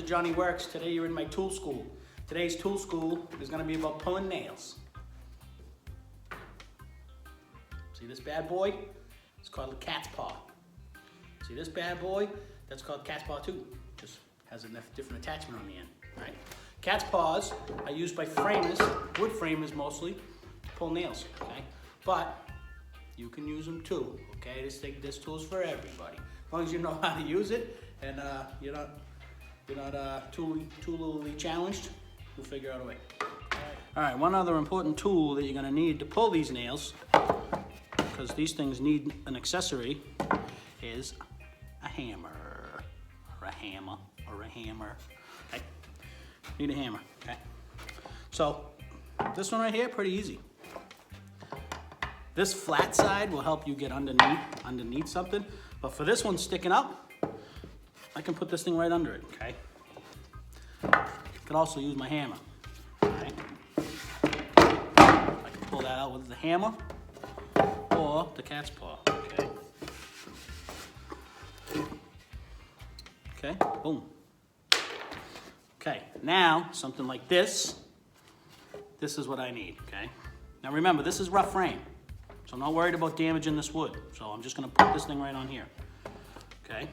Johnny Works. Today you're in my tool school. Today's tool school is going to be about pulling nails. See this bad boy? It's called a cat's paw. See this bad boy? That's called cat's paw too. Just has a different attachment on the end. Right? Cat's paws are used by framers, wood framers mostly, to pull nails. Okay, but you can use them too. Okay, this tool's for everybody. As long as you know how to use it and you're not toolily challenged, we'll figure out a way. All right, one other important tool that you're gonna need to pull these nails, because these things need an accessory, is a hammer, or a hammer, or a hammer. Okay, need a hammer. Okay, so this one right here, pretty easy. This flat side will help you get underneath something, but for this one sticking up, I can put this thing right under it, okay? I can also use my hammer, okay? I can pull that out with the hammer or the cat's paw, okay? Okay, boom. Okay, now something like this is what I need, okay? Now remember, this is rough frame. So I'm not worried about damaging this wood. So I'm just gonna put this thing right on here, okay?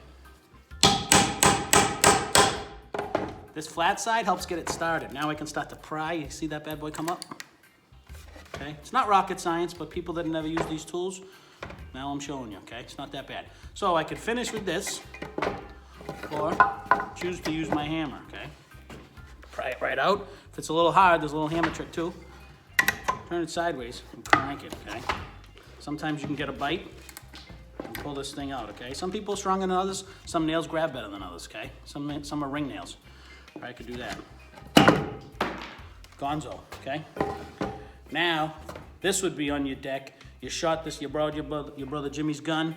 This flat side helps get it started. Now I can start to pry. You see that bad boy come up? Okay, it's not rocket science, but people that have never used these tools, now I'm showing you, okay? It's not that bad. So I could finish with this, or choose to use my hammer, okay? Pry it right out. If it's a little hard, there's a little hammer trick too. Turn it sideways and crank it, okay? Sometimes you can get a bite and pull this thing out, okay? Some people are stronger than others. Some nails grab better than others, okay? Some are ring nails. All right, I could do that. Gonzo, okay? Now, this would be on your deck. You shot this, you borrowed your brother Jimmy's gun.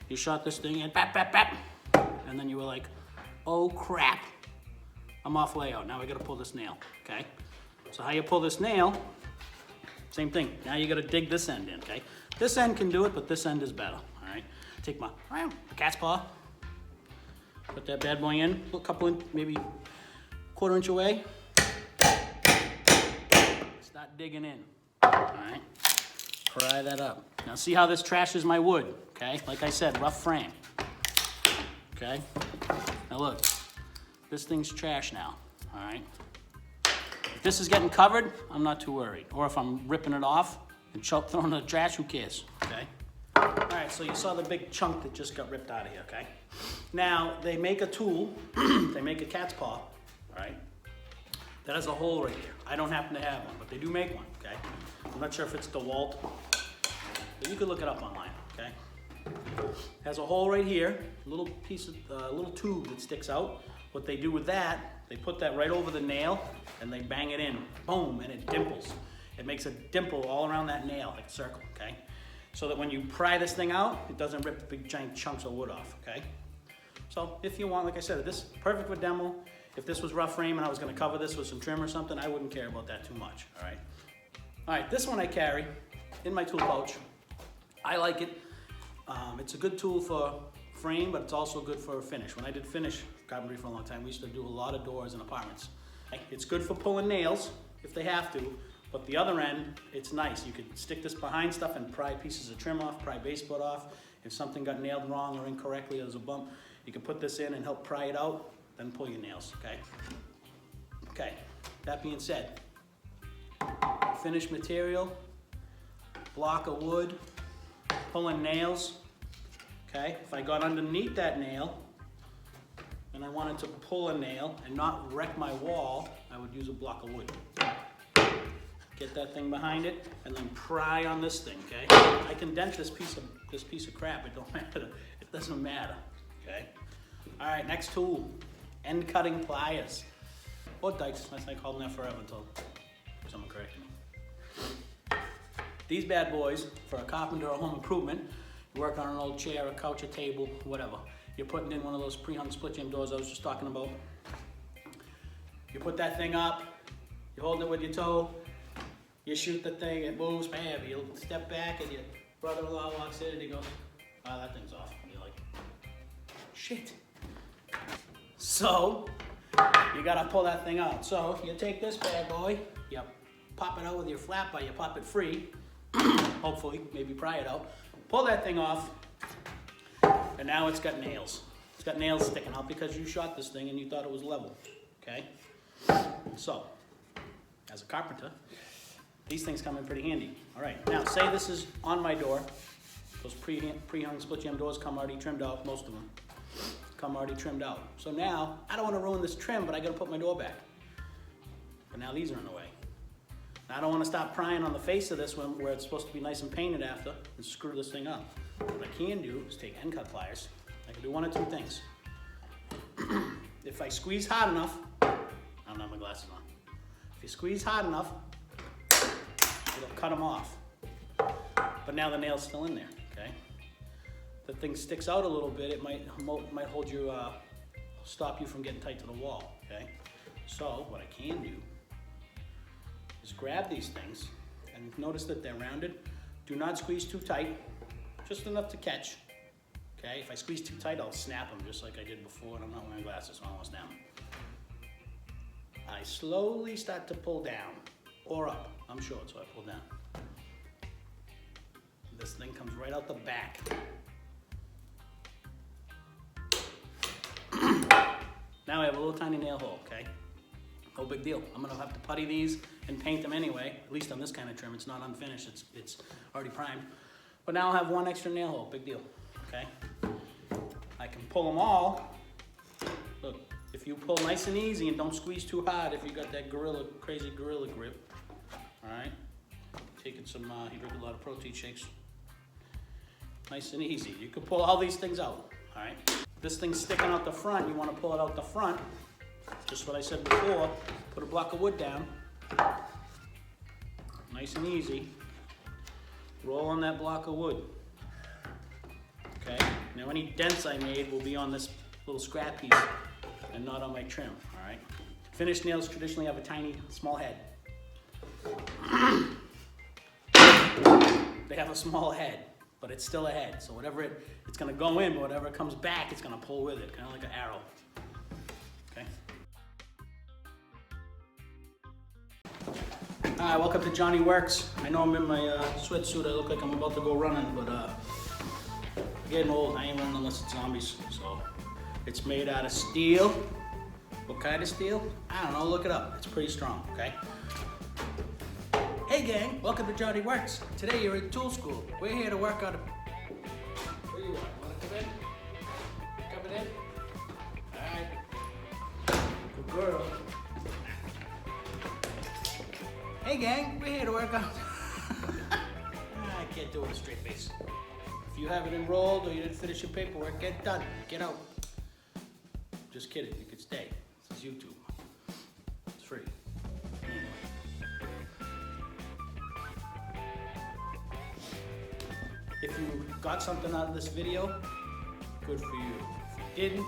You shot this thing in, bap, bap, bap. And then you were like, oh crap, I'm off layout. Now I gotta pull this nail, okay? So how you pull this nail, same thing. Now you gotta dig this end in, okay? This end can do it, but this end is better, all right? Take my cat's paw, put that bad boy in, a couple in, maybe quarter inch away. Start digging in, all right? Pry that up. Now see how this trashes my wood, okay? Like I said, rough frame, okay? Now look, this thing's trash now, all right? If this is getting covered, I'm not too worried. Or if I'm ripping it off and throwing it in the trash, who cares, okay? All right, so you saw the big chunk that just got ripped out of here, okay? Now, they make a tool, they make a cat's paw, all right? That has a hole right here. I don't happen to have one, but they do make one, okay? I'm not sure if it's DeWalt, but you could look it up online, okay? Has a hole right here, a little piece of, little tube that sticks out. What they do with that, they put that right over the nail and they bang it in, boom, and it dimples. It makes a dimple all around that nail, like a circle, okay? So that when you pry this thing out, it doesn't rip big giant chunks of wood off, okay? So if you want, like I said, this is perfect for demo. If this was rough frame and I was gonna cover this with some trim or something, I wouldn't care about that too much, all right? All right, this one I carry in my tool pouch. I like it. It's a good tool for frame, but it's also good for finish. When I did finish carpentry for a long time, we used to do a lot of doors in apartments. It's good for pulling nails if they have to, but the other end, it's nice. You could stick this behind stuff and pry pieces of trim off, pry baseboard off. If something got nailed wrong or incorrectly, there's a bump, you can put this in and help pry it out, then pull your nails, okay? Okay, that being said, finished material, block of wood, pulling nails, okay? If I got underneath that nail and I wanted to pull a nail and not wreck my wall, I would use a block of wood. Get that thing behind it and then pry on this thing, okay? I can dent this piece of crap, it don't matter. It doesn't matter, okay? All right, next tool, end cutting pliers. Or dikes, I called them that forever until someone corrected me. These bad boys, for a carpenter or home improvement, you work on an old chair, a couch, a table, whatever. You're putting in one of those pre-hung split jamb doors I was just talking about. You put that thing up, you hold it with your toe, you shoot the thing, it moves, bam, you step back and your brother-in-law walks in and he goes, oh, that thing's off. And you're like, shit. So, you gotta pull that thing out. So you take this bad boy, you pop it out with your flat bar, you pop it free, hopefully, maybe pry it out. Pull that thing off, and now it's got nails. It's got nails sticking out because you shot this thing and you thought it was level, okay? So, as a carpenter, these things come in pretty handy. All right, now say this is on my door. Those pre-hung split jam doors come already trimmed out, most of them come already trimmed out. So now, I don't want to ruin this trim, but I gotta put my door back. But now these are in the way. Now I don't want to stop prying on the face of this one where it's supposed to be nice and painted after and screw this thing up. What I can do is take end cut pliers. I can do one of two things. If I squeeze hard enough, I don't have my glasses on. If you squeeze hard enough, it'll cut them off. But now the nail's still in there, okay? The thing sticks out a little bit, it might hold you, stop you from getting tight to the wall, okay? So what I can do is grab these things and notice that they're rounded. Do not squeeze too tight, just enough to catch, okay? If I squeeze too tight, I'll snap them just like I did before, and I'm not wearing glasses, so I almost down. I slowly start to pull down, or up. I'm short, so I pull down. This thing comes right out the back. Now I have a little tiny nail hole, okay? No big deal. I'm gonna have to putty these and paint them anyway, at least on this kind of trim. It's not unfinished, it's already primed. But now I'll have one extra nail hole, big deal, okay? I can pull them all. Look, if you pull nice and easy and don't squeeze too hard, if you got that crazy gorilla grip, all right? Taking some, he drank a lot of protein shakes. Nice and easy. You can pull all these things out, all right? This thing's sticking out the front, you wanna pull it out the front. Just what I said before, put a block of wood down. Nice and easy. Roll on that block of wood. Okay, now any dents I made will be on this little scrap piece and not on my trim, all right? Finished nails traditionally have a tiny, small head. They have a small head, but it's still a head. So whatever it's gonna go in, but whatever comes back, it's gonna pull with it, kind of like an arrow, okay? Hi, welcome to Johnny Works. I know I'm in my sweatsuit, I look like I'm about to go running, but I'm getting old, I ain't running unless it's zombies. So, it's made out of steel. What kind of steel? I don't know, look it up. It's pretty strong, okay? Hey gang, welcome to Johnny Works. Today you're in tool school. We're here to work on a... Where you at? Wanna come in? Coming in? Alright. Good girl. Hey gang, we're here to work on... I can't do it with a straight face. If you haven't enrolled or you didn't finish your paperwork, get done. Get out. Just kidding, you could stay. This is YouTube. It's free. Anyway. If you got something out of this video, good for you. If you didn't,